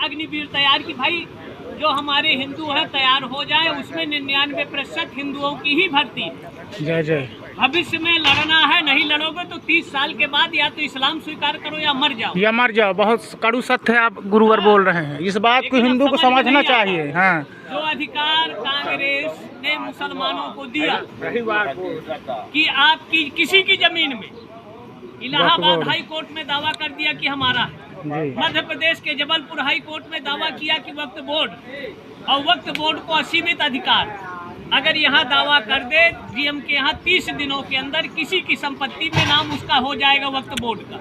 अग्निवीर तैयार की भाई जो हमारे हिंदू हैं तैयार हो जाए, उसमें 99% हिंदुओं की ही भर्ती। जय जय। भविष्य में लड़ना है, नहीं लड़ोगे तो 30 साल के बाद या तो इस्लाम स्वीकार करो या मर जाओ। या मर जाओ। बहुत कड़ू सत्य है आप गुरुवर बोल रहे हैं। इस बात को हिंदू को समझना चाहिए। हाँ, जो अधिकार कांग्रेस ने मुसलमानों को दिया कि आपकी किसी की जमीन में, इलाहाबाद हाई कोर्ट में दावा कर दिया कि हमारा है, मध्य प्रदेश के जबलपुर हाई कोर्ट में दावा किया कि वक्फ बोर्ड, और वक्फ बोर्ड को असीमित अधिकार। अगर यहाँ दावा कर दे जीएम के यहाँ 30 दिनों के अंदर किसी की संपत्ति में नाम उसका हो जाएगा वक्फ बोर्ड का।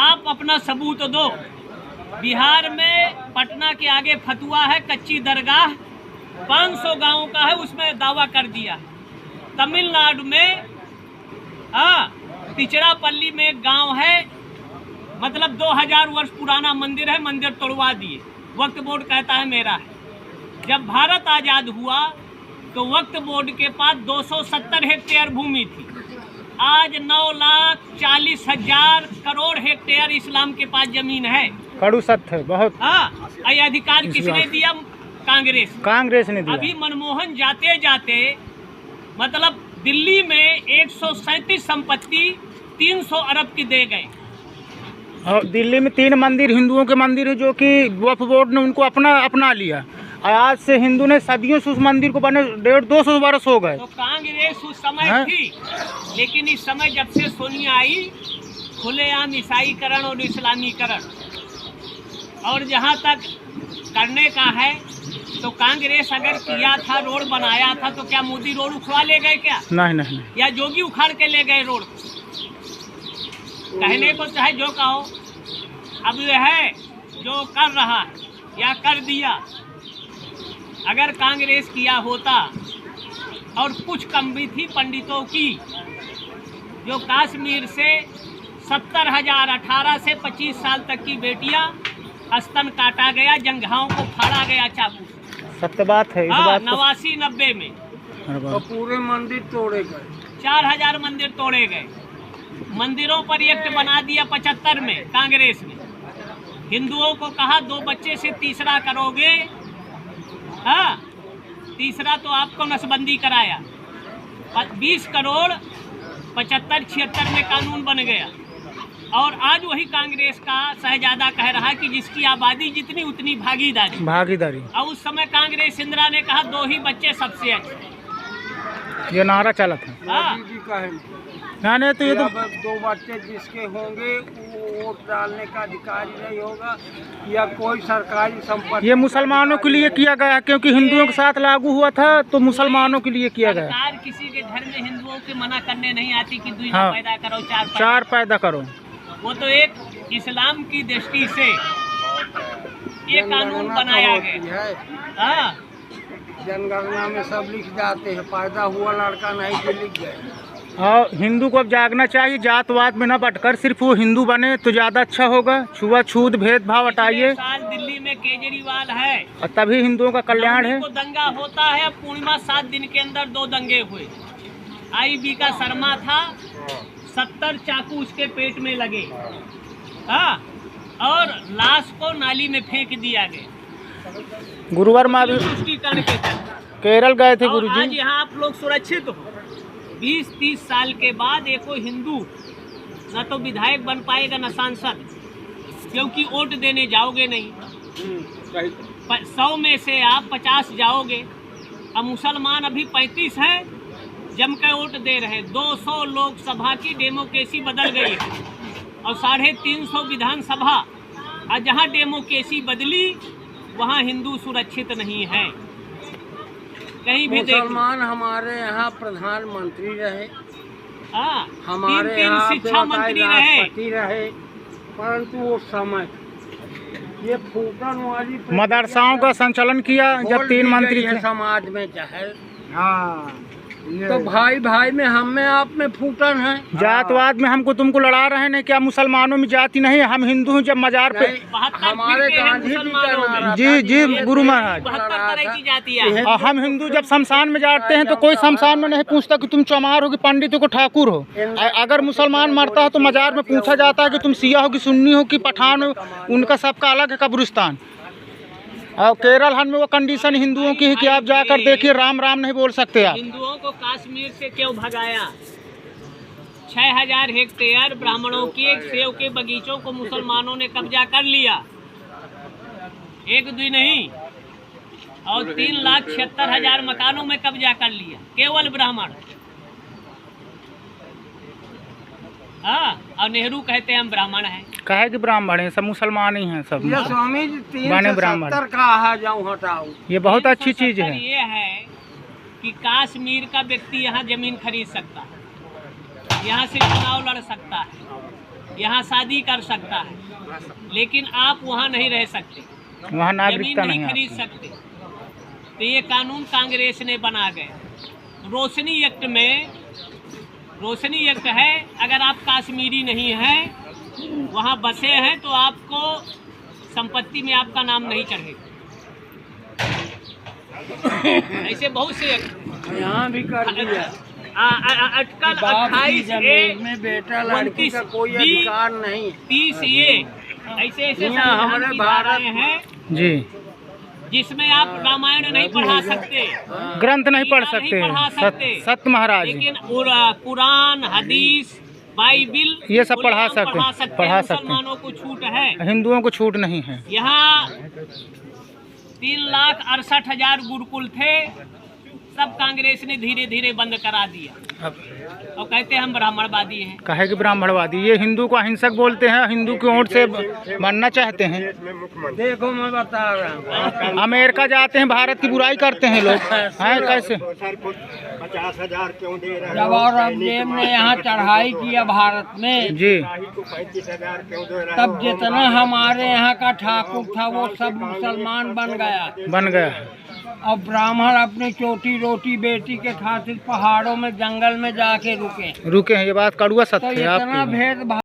आप अपना सबूत दो। बिहार में पटना के आगे फतुआ है, कच्ची दरगाह 500 गांवों का है, उसमें दावा कर दिया। तमिलनाडु में तिरुचिरापल्ली में एक गांव है, मतलब 2000 वर्ष पुराना मंदिर है, मंदिर तोड़वा दिए। वक्फ बोर्ड कहता है मेरा है। जब भारत आज़ाद हुआ तो वक्फ बोर्ड के पास 270 हेक्टेयर भूमि थी। आज 9,40,000 करोड़ हेक्टेयर इस्लाम के पास जमीन है। कड़ू सत्य है बहुत। ये अधिकार किसने दिया? कांग्रेस ने दिया। अभी मनमोहन जाते जाते मतलब दिल्ली में 137 संपत्ति 300 अरब की दे गए। और दिल्ली में 3 मंदिर हिंदुओं के मंदिर है जो कि वक्फ बोर्ड ने उनको अपना लिया। आज से हिंदू ने सदियों से उस मंदिर को बने 150-200 वर्ष हो गए। तो कांग्रेस उस समय थी, लेकिन इस समय जब से सोनिया आई, खुलेआम ईसाईकरण और इस्लामीकरण। और जहाँ तक करने का है तो कांग्रेस अगर किया था, रोड बनाया था, तो क्या मोदी रोड उखड़ा ले गए क्या? नहीं। या जोगी उखाड़ के ले गए रोड? कहने को चाहे जो कहो, अब यह है जो कर रहा है या कर दिया। अगर कांग्रेस किया होता, और कुछ कम भी थी पंडितों की, जो कश्मीर से 70,000 18 से 25 साल तक की बेटियां स्तन काटा गया, जंघाओं को फाड़ा गया चाकू। सत्य बात है। 89-90 में तो पूरे मंदिर तोड़े गए, 4000 मंदिर तोड़े गए। मंदिरों पर एक्ट बना दिया 75 में कांग्रेस ने। हिंदुओं को कहा 2 बच्चे से तीसरा करोगे, तीसरा तो आपको नसबंदी कराया। 20 करोड़ 75-76 में कानून बन गया। और आज वही कांग्रेस का शहजादा कह रहा है कि जिसकी आबादी जितनी उतनी भागीदारी। और उस समय कांग्रेस इंदिरा ने कहा 2 ही बच्चे सबसे अच्छे। ये नारा चला था। नहीं तो ये तो 2 बच्चे जिसके होंगे वो वोट डालने का अधिकारी नहीं होगा, या कोई सरकारी संपत्ति। ये मुसलमानों के लिए किया गया, क्योंकि हिंदुओं के साथ लागू हुआ था, तो मुसलमानों के लिए किया गया। सरकार किसी के घर में हिंदुओं के मना करने नहीं आती कि 2 पैदा करो, 4 पैदा करो। वो तो एक इस्लाम की दृष्टि से ये कानून बनाया गया। जनगणना में सब लिख जाते हैं, पैदा हुआ लड़का नहीं तो लिख गए। और हिंदू को अब जागना चाहिए, जातवाद में न बटकर सिर्फ वो हिंदू बने तो ज़्यादा अच्छा होगा। छुआछूत भेदभाव हटाइए। साल दिल्ली में केजरीवाल है और तभी हिंदुओं का कल्याण है। तो दंगा होता है। पूर्णिमा 7 दिन के अंदर 2 दंगे हुए। IB का शर्मा था, 70 चाकू उसके पेट में लगे, और लाश को नाली में फेंक दिया गया। गुरुवार में तुष्टीकरण के तहत केरल गए थे गुरुजी। आज यहाँ आप लोग सुरक्षित हो। 20-30 साल के बाद एको हिंदू न तो विधायक बन पाएगा न सांसद, क्योंकि वोट देने जाओगे नहीं। 100 में से आप 50 जाओगे। अब मुसलमान अभी 35 हैं, जम के वोट दे रहे। 200 लोकसभा की डेमोक्रेसी बदल गई है और 350 विधानसभा। और जहाँ डेमोक्रेसी बदली वहाँ हिंदू सुरक्षित नहीं है। कहीं भी मुसलमान हमारे यहाँ प्रधानमंत्री रहे, हमारे 3 यहाँ शिक्षा मंत्री रहे, परंतु वो समय ये फूटन वाली मदरसाओं का संचालन किया जब 3 मंत्री थे। समाज में जहर। तो भाई भाई में हम में आप में फूटन है। जातवाद में हमको तुमको लड़ा रहे हैं, क्या मुसलमानों में जाति नहीं है? हम हिंदू हैं। जब मजार पे हमारे गांधी जी का नारा जी था, जी गुरु महाराज, 72 तरह की जातियाँ हैं। और हम हिंदू जब शमशान में जाते हैं तो कोई शमशान में नहीं पूछता कि तुम चमार हो कि पंडित हो कि ठाकुर हो। अगर मुसलमान मरता है तो मजार में पूछा जाता है कि तुम सिया हो कि सुन्नी हो कि पठान हो। उनका सबका अलग है कब्रिस्तान। और केरल हन में वो कंडीशन हिंदुओं की है कि आप जाकर देखिए, राम राम नहीं बोल सकते आप। हिंदुओं को कश्मीर से क्यों भगाया? 6000 हेक्टेयर ब्राह्मणों की एक सेव के बगीचों को मुसलमानों ने कब्जा कर लिया, एक दो नहीं, और 3,76,000 मकानों में कब्जा कर लिया, केवल ब्राह्मण। हाँ, और नेहरू कहते हैं हम ब्राह्मण हैं। कहे कि ब्राह्मण हैं, सब मुसलमान ही हैं सब। ये स्वामी जी बने ब्राह्मण 370 का जाऊँ हटाओ। ये बहुत अच्छी चीज है। ये है कि कश्मीर का व्यक्ति यहाँ जमीन खरीद सकता है, यहाँ से चुनाव लड़ सकता है, यहाँ शादी कर सकता है, लेकिन आप वहाँ नहीं रह सकते, वहाँ नागरिकता जमीन नहीं नहीं खरीद सकते। तो ये कानून कांग्रेस ने बना गए। रोशनी एक्ट में, रोशनी एक्ट है, अगर आप कश्मीरी नहीं हैं, वहाँ बसे हैं, तो आपको संपत्ति में आपका नाम नहीं चढ़ेगा। ऐसे बहुत से यहाँ भी कर दिया। अटकल बाप की 28 जमीन में बेटा लड़की का कोई अधिकार नहीं। 30 ये ऐसे ऐसे यहाँ हमारे संविधान की भारत धाराएं हैं जी, जिसमें आप रामायण नहीं पढ़ा सकते, ग्रंथ नहीं पढ़ गीता नहीं सकते, पढ़ा सकते, सत्य महाराज जी। लेकिन कुरान, हदीस, बाइबिल ये सब पढ़ा कुरान सकते हैं, हैं। पढ़ा सकते हैं। मुसलमानों को छूट है, हिंदुओं को छूट नहीं है। यहाँ 3,68,000 गुरुकुल थे, सब कांग्रेस ने धीरे धीरे बंद करा दिया। अब और कहते हैं हम ब्राह्मणवादी हैं। कहे कि ब्राह्मणवादी, ये हिंदू को अहिंसक बोलते हैं, हिंदू की ओर से बनना चाहते हैं। देखो मैं बता रहा हूँ, अमेरिका जाते हैं, भारत की बुराई करते हैं लोग, हैं कैसे? 50,000 क्यों दे रहे जब औरंगजेब ने यहाँ चढ़ाई किया भारत में जी, 35,000 क्यों दे रहे तब जितना हमारे यहाँ का ठाकुर था वो सब मुसलमान बन गया। और ब्राह्मण अपनी चोटी रोटी बेटी के खातिर पहाड़ों में जंगल में जाके रुके। रुके हैं, ये बात कड़वा तो सत्य है इतना आपकी। भेदभाव